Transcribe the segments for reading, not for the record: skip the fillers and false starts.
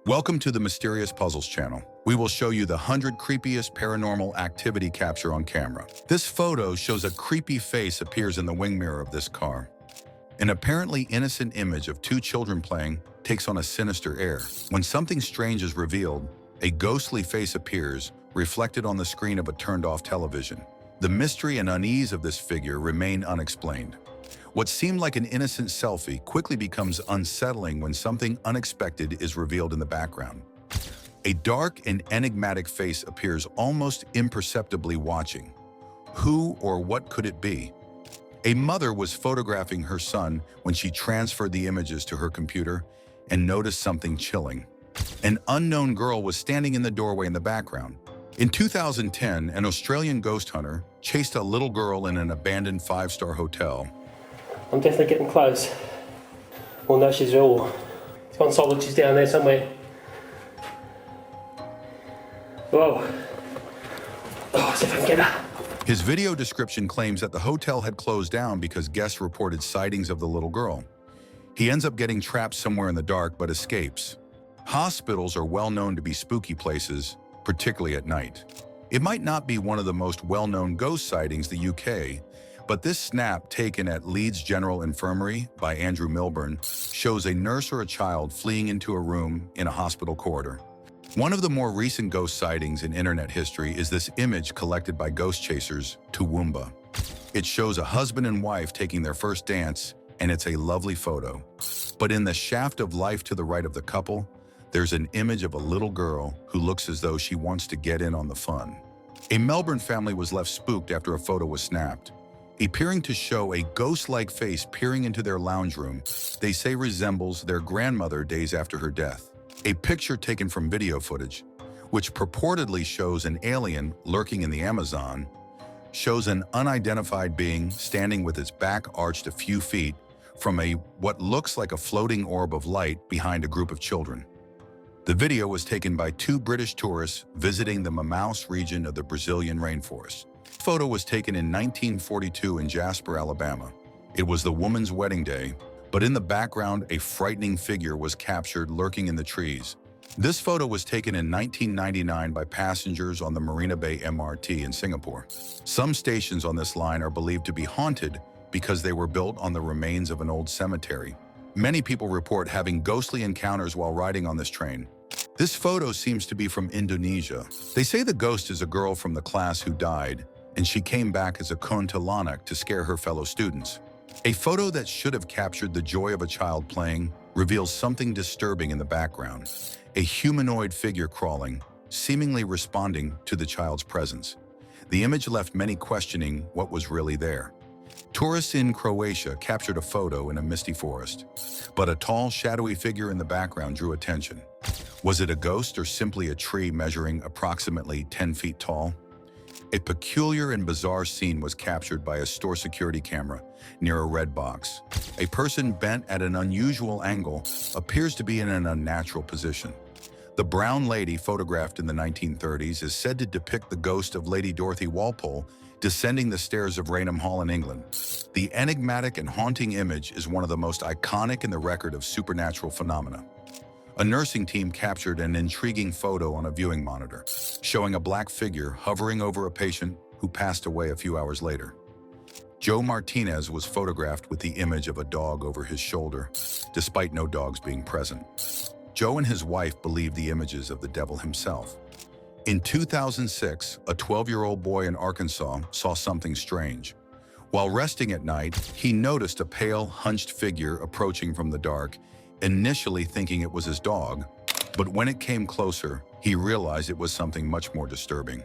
Welcome to the Mysterious Puzzles channel. We will show you the 100 creepiest paranormal activity capture on camera. This photo shows a creepy face appears in the wing mirror of this car. An apparently innocent image of two children playing takes on a sinister air. When something strange is revealed, a ghostly face appears, reflected on the screen of a turned-off television. The mystery and unease of this figure remain unexplained. What seemed like an innocent selfie quickly becomes unsettling when something unexpected is revealed in the background. A dark and enigmatic face appears almost imperceptibly watching. Who or what could it be? A mother was photographing her son when she transferred the images to her computer and noticed something chilling. An unknown girl was standing in the doorway in the background. In 2010, an Australian ghost hunter chased a little girl in an abandoned 5-star hotel. I'm definitely getting close. Oh no, she's real. It's unsolved, she's down there somewhere. Whoa. Oh, see if I can get her. His video description claims that the hotel had closed down because guests reported sightings of the little girl. He ends up getting trapped somewhere in the dark but escapes. Hospitals are well known to be spooky places, particularly at night. It might not be one of the most well-known ghost sightings in the UK, but this snap taken at Leeds General Infirmary by Andrew Milburn shows a nurse or a child fleeing into a room in a hospital corridor. One of the more recent ghost sightings in internet history is this image collected by ghost chasers, Toowoomba. It shows a husband and wife taking their first dance, and it's a lovely photo. But in the shaft of life to the right of the couple, there's an image of a little girl who looks as though she wants to get in on the fun. A Melbourne family was left spooked after a photo was snapped, appearing to show a ghost-like face peering into their lounge room they say resembles their grandmother days after her death. A picture taken from video footage, which purportedly shows an alien lurking in the Amazon, shows an unidentified being standing with its back arched a few feet from what looks like a floating orb of light behind a group of children. The video was taken by two British tourists visiting the Manaus region of the Brazilian rainforest. The photo was taken in 1942 in Jasper, Alabama. It was the woman's wedding day, but in the background, a frightening figure was captured lurking in the trees. This photo was taken in 1999 by passengers on the Marina Bay MRT in Singapore. Some stations on this line are believed to be haunted because they were built on the remains of an old cemetery. Many people report having ghostly encounters while riding on this train. This photo seems to be from Indonesia. They say the ghost is a girl from the class who died, and she came back as a kuntilanak to scare her fellow students. A photo that should have captured the joy of a child playing reveals something disturbing in the background. A humanoid figure crawling, seemingly responding to the child's presence. The image left many questioning what was really there. Tourists in Croatia captured a photo in a misty forest, but a tall, shadowy figure in the background drew attention. Was it a ghost or simply a tree measuring approximately 10 feet tall? A peculiar and bizarre scene was captured by a store security camera near a red box. A person bent at an unusual angle appears to be in an unnatural position. The brown lady photographed in the 1930s is said to depict the ghost of Lady Dorothy Walpole descending the stairs of Raynham Hall in England. The enigmatic and haunting image is one of the most iconic in the record of supernatural phenomena. A nursing team captured an intriguing photo on a viewing monitor, showing a black figure hovering over a patient who passed away a few hours later. Joe Martinez was photographed with the image of a dog over his shoulder, despite no dogs being present. Joe and his wife believed the images of the devil himself. In 2006, a 12-year-old boy in Arkansas saw something strange. While resting at night, he noticed a pale, hunched figure approaching from the dark, initially thinking it was his dog, but when it came closer, he realized it was something much more disturbing.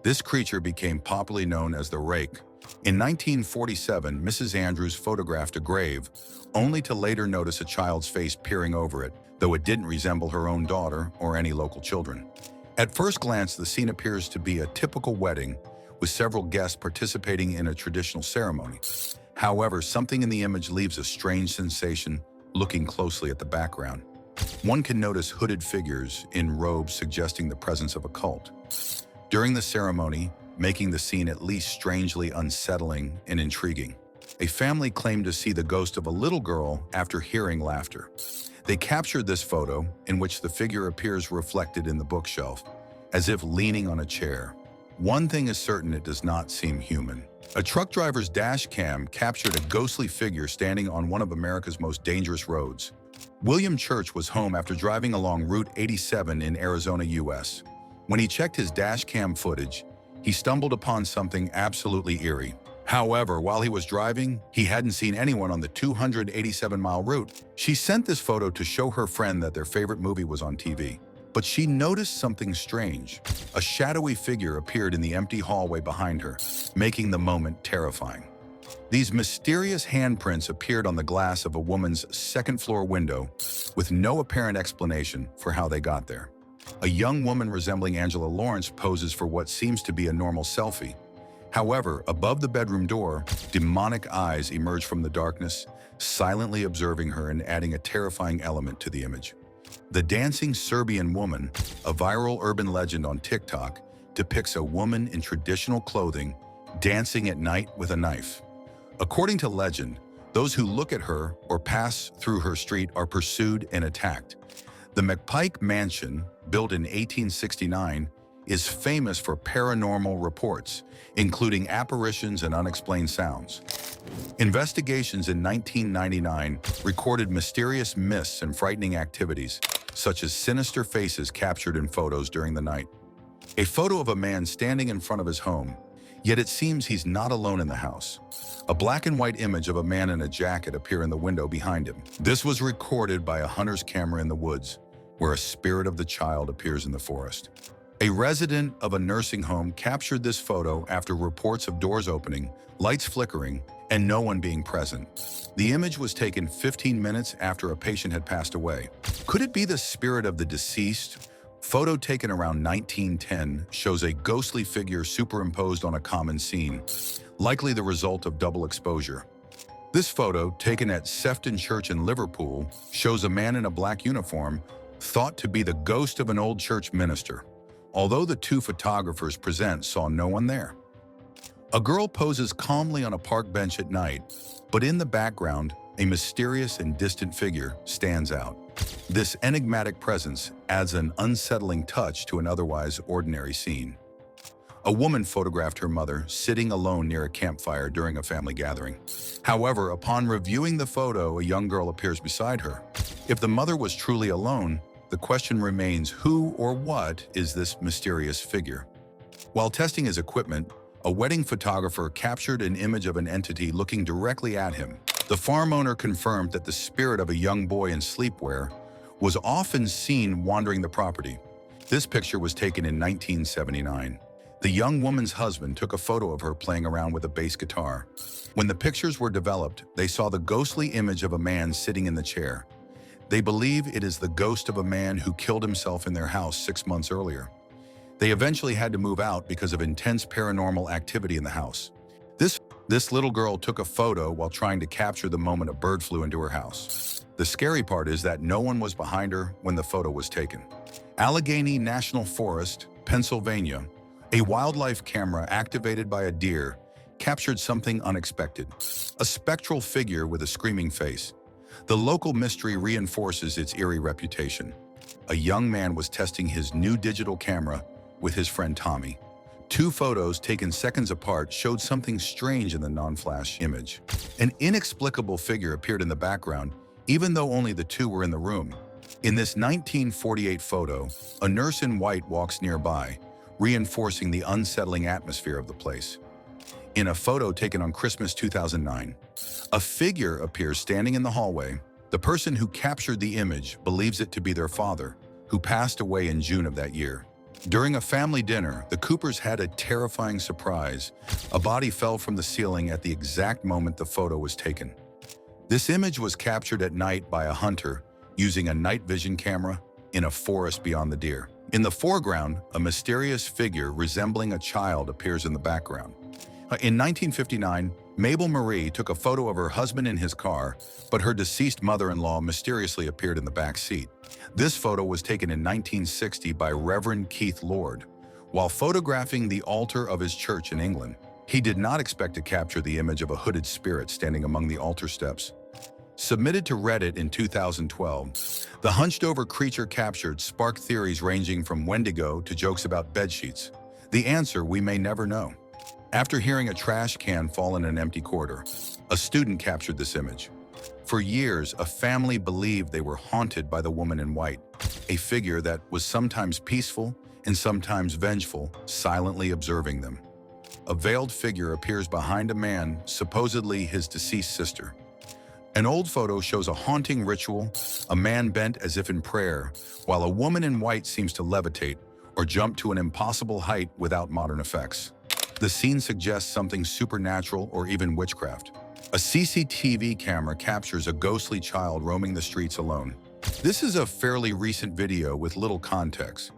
This creature became popularly known as the Rake. In 1947, Mrs. Andrews photographed a grave, only to later notice a child's face peering over it, though it didn't resemble her own daughter or any local children. At first glance, the scene appears to be a typical wedding, with several guests participating in a traditional ceremony. However, something in the image leaves a strange sensation looking closely at the background. One can notice hooded figures in robes suggesting the presence of a cult. During the ceremony, making the scene at least strangely unsettling and intriguing. A family claimed to see the ghost of a little girl after hearing laughter. They captured this photo, in which the figure appears reflected in the bookshelf, as if leaning on a chair. One thing is certain, it does not seem human. A truck driver's dash cam captured a ghostly figure standing on one of America's most dangerous roads. William Church was home after driving along Route 87 in Arizona, US. When he checked his dash cam footage, he stumbled upon something absolutely eerie. However, while he was driving, he hadn't seen anyone on the 287-mile route. She sent this photo to show her friend that their favorite movie was on TV. But she noticed something strange. A shadowy figure appeared in the empty hallway behind her, making the moment terrifying. These mysterious handprints appeared on the glass of a woman's second-floor window, with no apparent explanation for how they got there. A young woman resembling Angela Lawrence poses for what seems to be a normal selfie. However, above the bedroom door, demonic eyes emerge from the darkness, silently observing her and adding a terrifying element to the image. The dancing Serbian woman, a viral urban legend on TikTok, depicts a woman in traditional clothing dancing at night with a knife. According to legend, those who look at her or pass through her street are pursued and attacked. The McPike Mansion, built in 1869, is famous for paranormal reports, including apparitions and unexplained sounds. Investigations in 1999 recorded mysterious mists and frightening activities, such as sinister faces captured in photos during the night. A photo of a man standing in front of his home, yet it seems he's not alone in the house. A black and white image of a man in a jacket appears in the window behind him. This was recorded by a hunter's camera in the woods, where a spirit of the child appears in the forest. A resident of a nursing home captured this photo after reports of doors opening, lights flickering, and no one being present. The image was taken 15 minutes after a patient had passed away. Could it be the spirit of the deceased? Photo taken around 1910 shows a ghostly figure superimposed on a common scene, likely the result of double exposure. This photo, taken at Sefton Church in Liverpool, shows a man in a black uniform, thought to be the ghost of an old church minister, although the two photographers present saw no one there. A girl poses calmly on a park bench at night, but in the background, a mysterious and distant figure stands out. This enigmatic presence adds an unsettling touch to an otherwise ordinary scene. A woman photographed her mother sitting alone near a campfire during a family gathering. However, upon reviewing the photo, a young girl appears beside her. If the mother was truly alone, the question remains, who or what is this mysterious figure? While testing his equipment, a wedding photographer captured an image of an entity looking directly at him. The farm owner confirmed that the spirit of a young boy in sleepwear was often seen wandering the property. This picture was taken in 1979. The young woman's husband took a photo of her playing around with a bass guitar. When the pictures were developed, they saw the ghostly image of a man sitting in the chair. They believe it is the ghost of a man who killed himself in their house 6 months earlier. They eventually had to move out because of intense paranormal activity in the house. This little girl took a photo while trying to capture the moment a bird flew into her house. The scary part is that no one was behind her when the photo was taken. Allegheny National Forest, Pennsylvania, a wildlife camera activated by a deer captured something unexpected. A spectral figure with a screaming face. The local mystery reinforces its eerie reputation. A young man was testing his new digital camera with his friend Tommy. Two photos taken seconds apart showed something strange in the non-flash image. An inexplicable figure appeared in the background, even though only the two were in the room. In this 1948 photo, a nurse in white walks nearby, reinforcing the unsettling atmosphere of the place. In a photo taken on Christmas 2009, a figure appears standing in the hallway. The person who captured the image believes it to be their father, who passed away in June of that year. During a family dinner, the Coopers had a terrifying surprise. A body fell from the ceiling at the exact moment the photo was taken. This image was captured at night by a hunter using a night vision camera in a forest beyond the deer. In the foreground, a mysterious figure resembling a child appears in the background. In 1959, Mabel Marie took a photo of her husband in his car, but her deceased mother-in-law mysteriously appeared in the back seat. This photo was taken in 1960 by Reverend Keith Lord. While photographing the altar of his church in England, he did not expect to capture the image of a hooded spirit standing among the altar steps. Submitted to Reddit in 2012, the hunched-over creature captured sparked theories ranging from Wendigo to jokes about bedsheets. The answer we may never know. After hearing a trash can fall in an empty corridor, a student captured this image. For years, a family believed they were haunted by the woman in white, a figure that was sometimes peaceful and sometimes vengeful, silently observing them. A veiled figure appears behind a man, supposedly his deceased sister. An old photo shows a haunting ritual, a man bent as if in prayer, while a woman in white seems to levitate or jump to an impossible height without modern effects. The scene suggests something supernatural or even witchcraft. A CCTV camera captures a ghostly child roaming the streets alone. This is a fairly recent video with little context,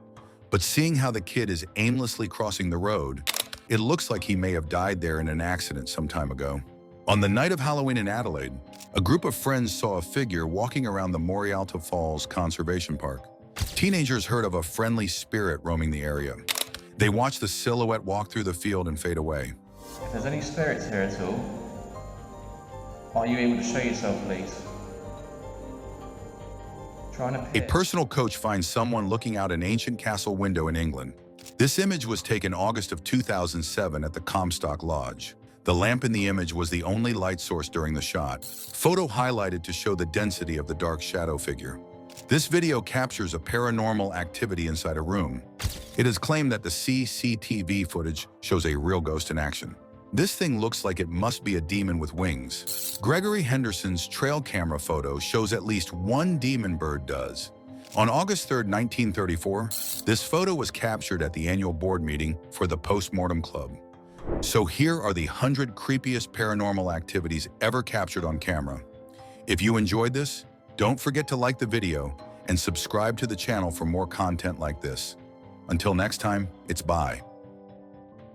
but seeing how the kid is aimlessly crossing the road, it looks like he may have died there in an accident some time ago. On the night of Halloween in Adelaide, a group of friends saw a figure walking around the Morialta Falls Conservation Park. Teenagers heard of a friendly spirit roaming the area. They watched the silhouette walk through the field and fade away. If there's any spirits here at all, are you able to show yourself, please? Trying to A personal coach finds someone looking out an ancient castle window in England. This image was taken August of 2007 at the Comstock Lodge. The lamp in the image was the only light source during the shot. Photo highlighted to show the density of the dark shadow figure. This video captures a paranormal activity inside a room. It is claimed that the CCTV footage shows a real ghost in action. This thing looks like it must be a demon with wings. Gregory Henderson's trail camera photo shows at least one demon bird does. On August 3, 1934, this photo was captured at the annual board meeting for the Postmortem Club. So here are the 100 creepiest paranormal activities ever captured on camera. If you enjoyed this, don't forget to like the video and subscribe to the channel for more content like this. Until next time, it's bye.